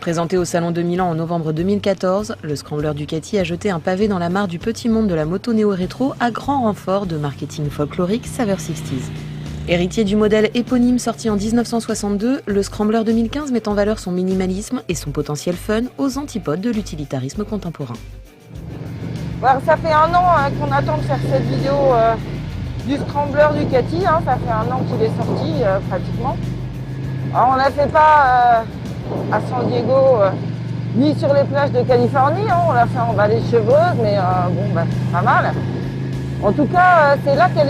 Présenté au Salon de Milan en novembre 2014, le Scrambler Ducati a jeté un pavé dans la mare du petit monde de la moto néo-rétro à grand renfort de marketing folklorique saveur 60s. Héritier du modèle éponyme sorti en 1962, le Scrambler 2015 met en valeur son minimalisme et son potentiel fun aux antipodes de l'utilitarisme contemporain. Alors, ça fait 1 an qu'on attend de faire cette vidéo du Scrambler Ducati, ça fait 1 an qu'il est sorti pratiquement. Alors, on ne la fait pas à San Diego ni sur les plages de Californie, on l'a fait en vallée chevreuse, mais c'est pas mal. En tout cas, c'est là qu'elle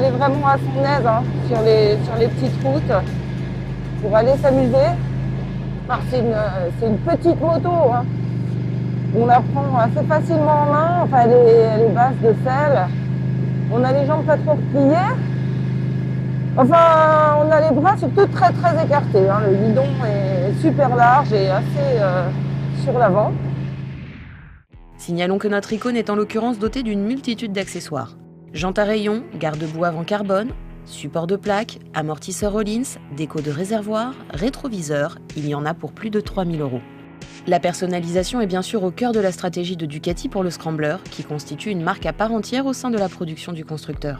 est vraiment à son aise, sur les petites routes, pour aller s'amuser. C'est une petite moto, on la prend assez facilement en main, elle est basse de selle. On a les jambes pas trop repliées. On a les bras surtout très très écartés. Le guidon est super large et assez sur l'avant. Signalons que notre icône est en l'occurrence dotée d'une multitude d'accessoires. Jantes à rayons, garde-boue avant carbone, support de plaque, amortisseur Rollins, déco de réservoir, rétroviseur, il y en a pour plus de 3 000 €. La personnalisation est bien sûr au cœur de la stratégie de Ducati pour le Scrambler, qui constitue une marque à part entière au sein de la production du constructeur.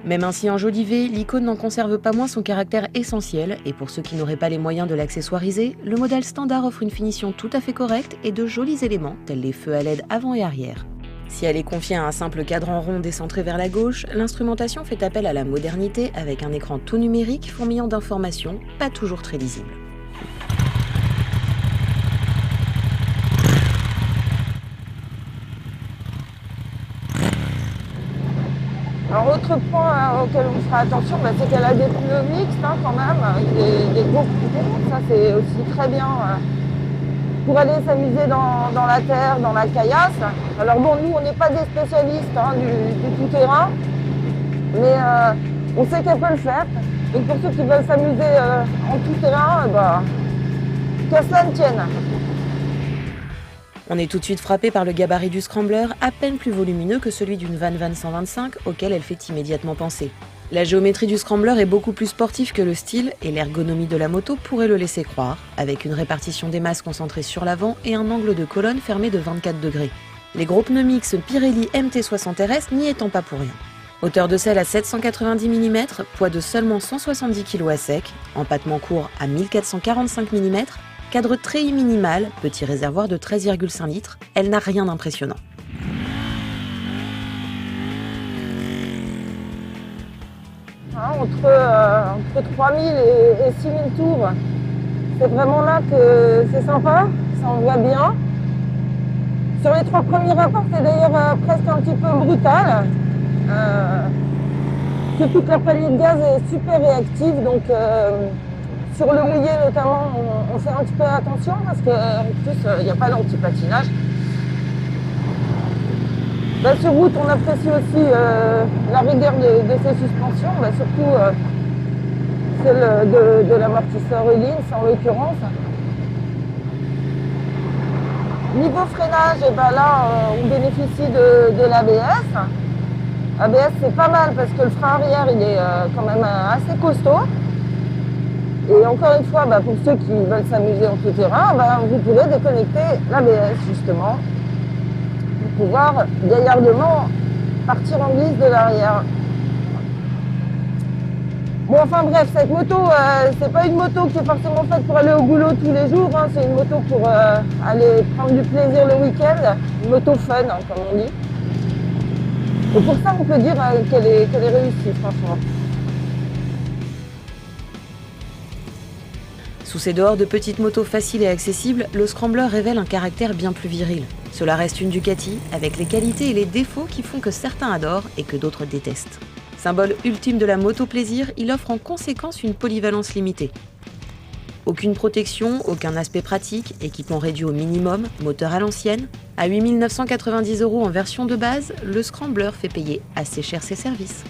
Même ainsi enjolivé, l'icône n'en conserve pas moins son caractère essentiel, et pour ceux qui n'auraient pas les moyens de l'accessoiriser, le modèle standard offre une finition tout à fait correcte et de jolis éléments, tels les feux à LED avant et arrière. Si elle est confiée à un simple cadran rond décentré vers la gauche, l'instrumentation fait appel à la modernité avec un écran tout numérique fourmillant d'informations, pas toujours très lisibles. Alors, autre point auquel on fera attention, c'est qu'elle a des pneus mixtes quand même, avec des gros pneus. Ça, c'est aussi très bien pour aller s'amuser dans la terre, dans la caillasse. Alors bon, nous, on n'est pas des spécialistes du tout-terrain, mais on sait qu'elle peut le faire. Donc pour ceux qui veulent s'amuser en tout-terrain, qu'à cela ne tienne. On est tout de suite frappé par le gabarit du Scrambler, à peine plus volumineux que celui d'une Van 125, auquel elle fait immédiatement penser. La géométrie du Scrambler est beaucoup plus sportive que le style, et l'ergonomie de la moto pourrait le laisser croire, avec une répartition des masses concentrée sur l'avant et un angle de colonne fermé de 24 degrés. Les gros pneus mix Pirelli MT60 RS n'y étant pas pour rien. Hauteur de selle à 790 mm, poids de seulement 170 kg à sec, empattement court à 1445 mm, cadre treillis minimal, petit réservoir de 13,5 litres, elle n'a rien d'impressionnant. Entre 3000 et 6000 tours, c'est vraiment là que c'est sympa, ça on voit bien. Sur les 3 premiers rapports, c'est d'ailleurs presque un petit peu brutal. Surtout que la palier de gaz est super réactive, donc sur le mouillé notamment, on fait un petit peu attention parce qu'en plus, il n'y a pas d'anti-patinage. Sur route, on apprécie aussi la rigueur de ces suspensions, surtout celle de l'amortisseur Rollins en l'occurrence. Niveau freinage, là, on bénéficie de l'ABS. ABS, c'est pas mal parce que le frein arrière, il est quand même assez costaud. Et encore une fois, pour ceux qui veulent s'amuser en tout terrain, vous pourrez déconnecter l'ABS justement pour pouvoir gaillardement partir en glisse de l'arrière. Bref, cette moto, c'est pas une moto qui est forcément faite pour aller au boulot tous les jours, c'est une moto pour aller prendre du plaisir le week-end, une moto fun, comme on dit. Et pour ça, on peut dire qu'elle est réussie, franchement. Sous ses dehors de petites motos faciles et accessibles, le Scrambler révèle un caractère bien plus viril. Cela reste une Ducati, avec les qualités et les défauts qui font que certains adorent et que d'autres détestent. Symbole ultime de la moto-plaisir, il offre en conséquence une polyvalence limitée. Aucune protection, aucun aspect pratique, équipement réduit au minimum, moteur à l'ancienne. À 8 990 € en version de base, le Scrambler fait payer assez cher ses services.